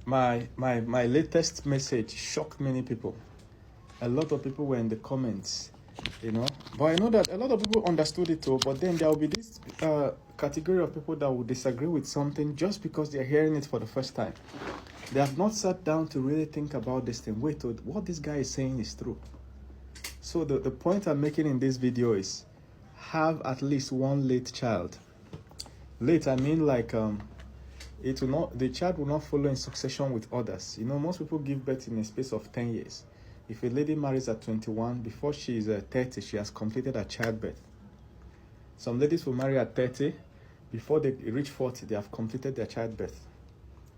My latest message shocked many people. A lot of people were in the comments, you know. But I know that a lot of people understood it too. But then there will be this category of people that will disagree with something just because they're hearing it for the first time. They have not sat down to really think about this thing. Wait, what this guy is saying is true. So the point I'm making in this video is have at least one late child. Late, I mean like it will not, the child will not follow in succession with others. You know, most people give birth in a space of 10 years. If a lady marries at 21, before she is 30, she has completed her childbirth. Some ladies will marry at 30. Before they reach 40, they have completed their childbirth.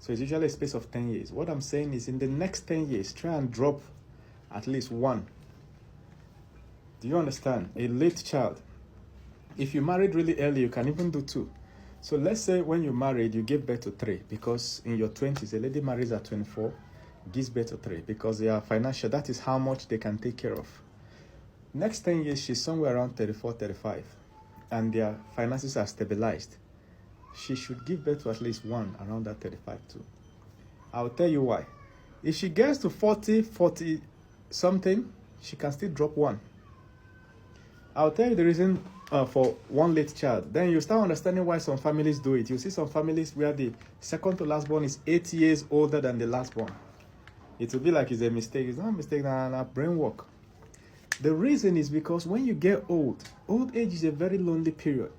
So it's usually a space of 10 years. What I'm saying is in the next 10 years, try and drop at least one. Do you understand? A late child. If you married really early, you can even do two. So let's say when you married, you gave birth to 3, because in your 20s, a lady marries at 24, gives birth to 3, because they are financial. That is how much they can take care of. Next 10 years, she's somewhere around 34, 35, and their finances are stabilized. She should give birth to at least one around that 35 too. I'll tell you why. If she gets to 40, 40 something, she can still drop one. I'll tell you the reason for one late child. Then you start understanding why some families do it. You see some families where the second to last born is 8 years older than the last born. It will be like it's a mistake. It's not a mistake, it's brain work. The reason is because when you get old age is a very lonely period.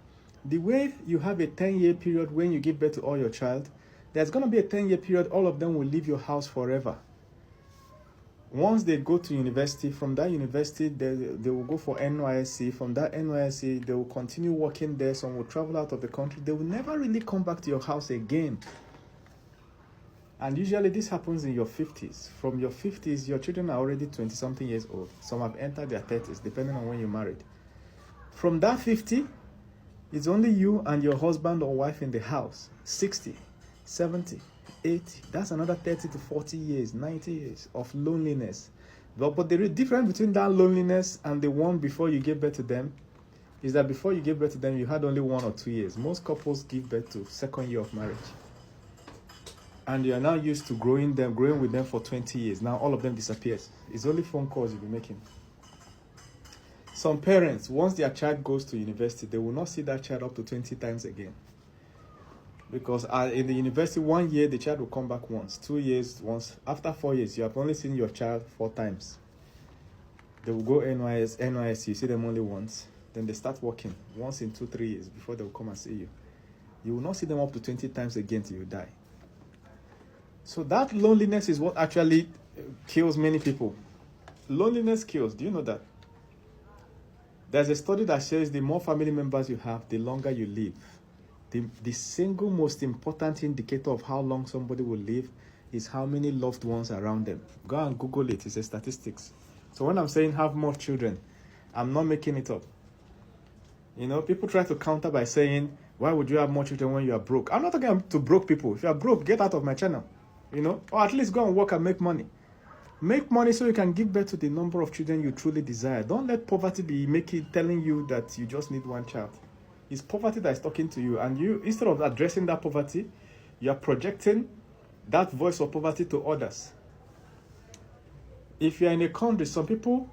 The way you have a 10-year period when you give birth to all your child, there's going to be a 10-year period, all of them will leave your house forever. Once they go to university, from that university, they will go for NYSC. From that NYSC, they will continue working there. Some will travel out of the country. They will never really come back to your house again. And usually this happens in your 50s. From your 50s, your children are already 20-something years old. Some have entered their 30s, depending on when you married. From that 50, it's only you and your husband or wife in the house. 60, 70, 80. That's another 30 to 40 years, 90 years of loneliness. But the difference between that loneliness and the one before you gave birth to them is that before you gave birth to them, you had only 1 or 2 years. Most couples give birth to second year of marriage. And you are now used to growing with them for 20 years. Now all of them disappears. It's only phone calls you'll be making. Some parents, once their child goes to university, they will not see that child up to 20 times again. Because in the university, 1 year, the child will come back once, 2 years, once. After 4 years, you have only seen your child 4 times. They will go NYSC, you see them only once. Then they start working once in 2-3 years before they will come and see you. You will not see them up to 20 times again till you die. So that loneliness is what actually kills many people. Loneliness kills. Do you know that? There's a study that says the more family members you have, the longer you live. The single most important indicator of how long somebody will live is how many loved ones around them. Go and Google it. It's a statistics. So when I'm saying have more children, I'm not making it up. You know, people try to counter by saying, why would you have more children when you are broke? I'm not talking to broke people. If you are broke, get out of my channel. You know, or at least go and work and make money. Make money so you can give birth to the number of children you truly desire. Don't let poverty be telling you that you just need one child. It's poverty that is talking to you. And you, instead of addressing that poverty, you are projecting that voice of poverty to others. If you're in a country, some people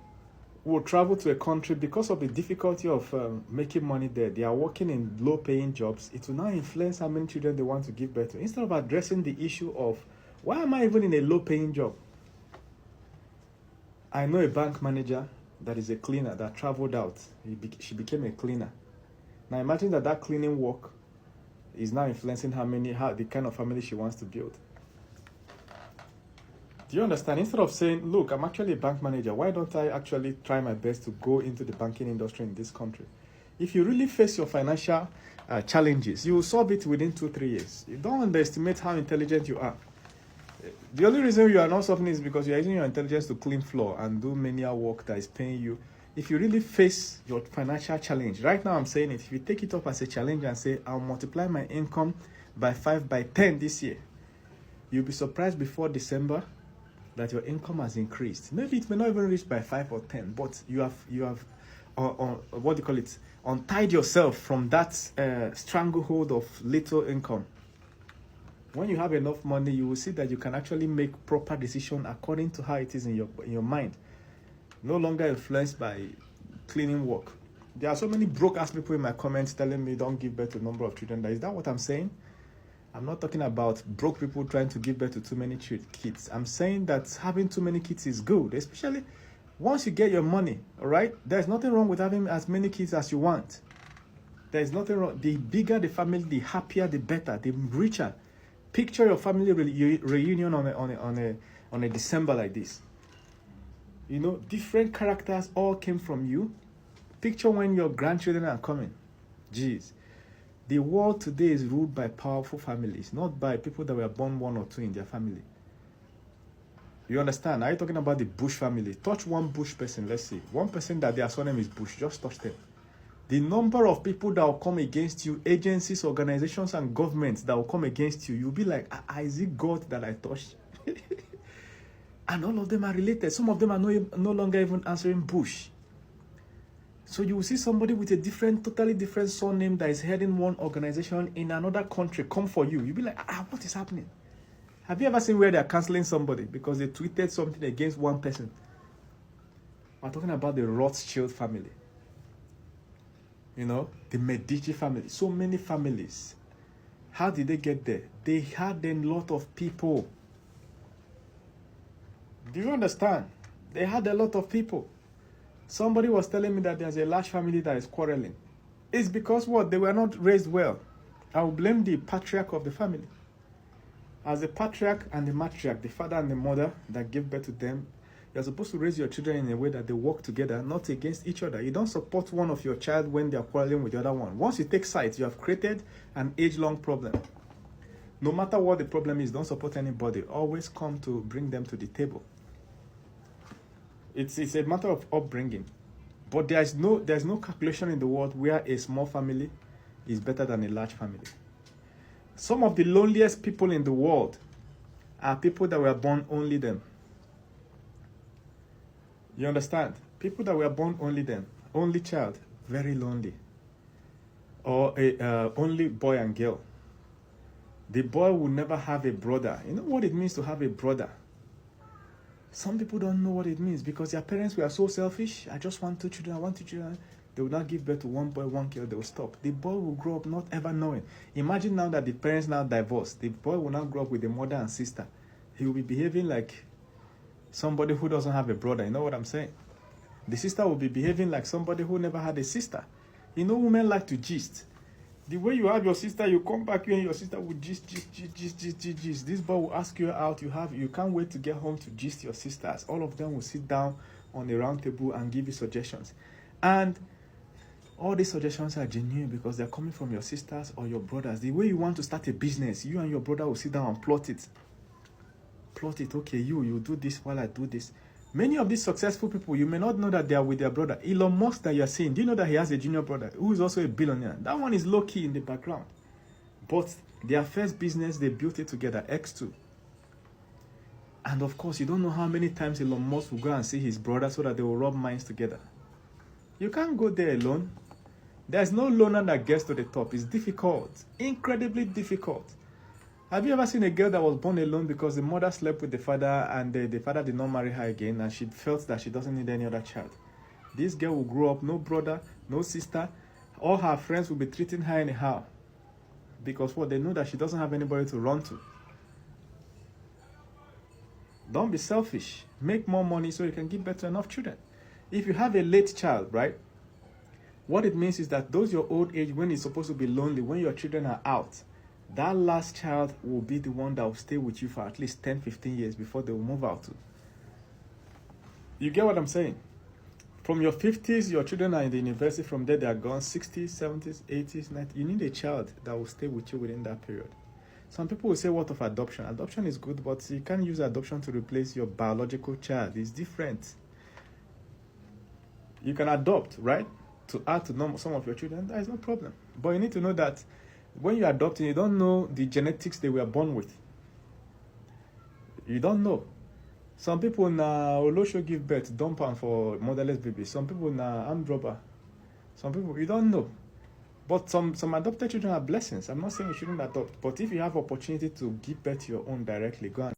will travel to a country because of the difficulty of making money there. They are working in low-paying jobs. It will now influence how many children they want to give birth to. Instead of addressing the issue of, why am I even in a low-paying job? I know a bank manager that is a cleaner that traveled out. She became a cleaner. Now imagine that cleaning work is now influencing the kind of family she wants to build. Do you understand? Instead of saying, look, I'm actually a bank manager, why don't I actually try my best to go into the banking industry in this country? If you really face your financial challenges, you will solve it within 2-3 years. You don't underestimate how intelligent you are. The only reason you are not solving is because you are using your intelligence to clean floor and do menial work that is paying you. If you really face your financial challenge, right now I'm saying it, if you take it up as a challenge and say, I'll multiply my income by 5 by 10 this year, you'll be surprised before December that your income has increased. Maybe it may not even reach by 5 or 10, but you have what do you call it, untied yourself from that stranglehold of little income. When you have enough money, you will see that you can actually make proper decision according to how it is in your mind. No longer influenced by cleaning work. There are so many broke ass people in my comments telling me don't give birth to a number of children. Is that what I'm saying? I'm not talking about broke people trying to give birth to too many kids. I'm saying that having too many kids is good, especially once you get your money, all right? There's nothing wrong with having as many kids as you want. There's nothing wrong. The bigger the family, the happier, the better, the richer. Picture your family reunion on a December like this. You know, different characters all came from you. Picture when your grandchildren are coming. Jeez. The world today is ruled by powerful families, not by people that were born one or two in their family. You understand? Are you talking about the Bush family? Touch one Bush person, let's see. One person that their surname is Bush, just touch them. The number of people that will come against you, agencies, organizations, and governments that will come against you, you'll be like, is it God that I touched? And all of them are related. Some of them are no longer even answering Bush. So you will see somebody with a totally different surname that is heading one organization in another country come for you. You'll be like, what is happening? Have you ever seen where they're canceling somebody because they tweeted something against one person? We're talking about the Rothschild family. You know, the Medici family. So many families. How did they get there? They had a lot of people. Do you understand? They had a lot of people. Somebody was telling me that there's a large family that is quarreling. It's because what? They were not raised well. I will blame the patriarch of the family. As the patriarch and the matriarch, the father and the mother that gave birth to them, you're supposed to raise your children in a way that they work together, not against each other. You don't support one of your child when they're quarreling with the other one. Once you take sides, you have created an age-long problem. No matter what the problem is, don't support anybody. Always come to bring them to the table. It's a matter of upbringing. But there's no calculation in the world where a small family is better than a large family. Some of the loneliest people in the world are people that were born only them. You understand? People that were born only them. Only child, very lonely. Or only boy and girl. The boy will never have a brother. You know what it means to have a brother? Some people don't know what it means because their parents were so selfish. I just want 2 children, I want 2 children. They will not give birth to 1 boy, 1 girl, they will stop. The boy will grow up not ever knowing. Imagine now that the parents now divorce. The boy will now grow up with a mother and sister. He will be behaving like somebody who doesn't have a brother. You know what I'm saying? The sister will be behaving like somebody who never had a sister. You know, women like to gist. The way you have your sister, you come back, you and your sister will gist. This boy will ask you out. You can't wait to get home to gist your sisters. All of them will sit down on a round table and give you suggestions. And all these suggestions are genuine because they're coming from your sisters or your brothers. The way you want to start a business, you and your brother will sit down and plot it. Okay, you do this while I do this. Many of these successful people, you may not know that they are with their brother. Elon Musk that you're seeing, do you know that he has a junior brother who is also a billionaire? That one is low-key in the background. But their first business, they built it together, X2. And of course, you don't know how many times Elon Musk will go and see his brother so that they will rub minds together. You can't go there alone. There's no loner that gets to the top. It's difficult, incredibly difficult. Have you ever seen a girl that was born alone because the mother slept with the father and the father did not marry her again and she felt that she doesn't need any other child? This girl will grow up, no brother, no sister. All her friends will be treating her anyhow. Because what? They know that she doesn't have anybody to run to. Don't be selfish. Make more money so you can give birth to enough children. If you have a late child, right? What it means is that those your old age, when it's supposed to be lonely, when your children are out, that last child will be the one that will stay with you for at least 10, 15 years before they will move out too. You get what I'm saying? From your 50s, your children are in the university. From there, they are gone. 60s, 70s, 80s, 90s. You need a child that will stay with you within that period. Some people will say, what of adoption? Adoption is good, but you can't use adoption to replace your biological child. It's different. You can adopt, right? To add to some of your children, that is no problem. But you need to know that when you're adopting, you don't know the genetics they were born with. You don't know. Some people now Olosho give birth, dump am for motherless babies. Some people now armed robber. Some people, you don't know. But some adopted children are blessings. I'm not saying you shouldn't adopt, but if you have opportunity to give birth to your own directly, go and